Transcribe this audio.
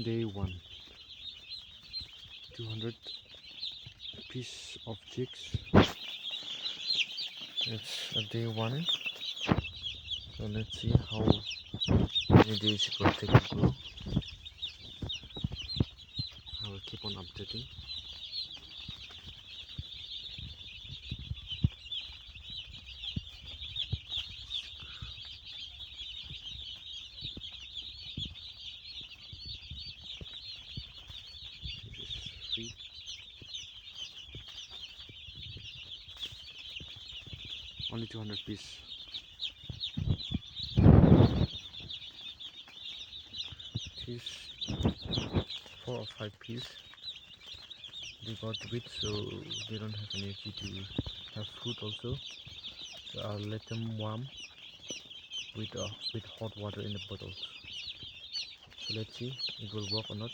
Day 1, 200 piece of chicks. It's a day 1, so let's see how many days it will take to grow. I will keep on updating. This is feed. Only 200 piece. These 4 or 5 piece. They got wet, so they don't have energy to have food also. So I'll let them warm with hot water in the bottles. So let's see it will work or not.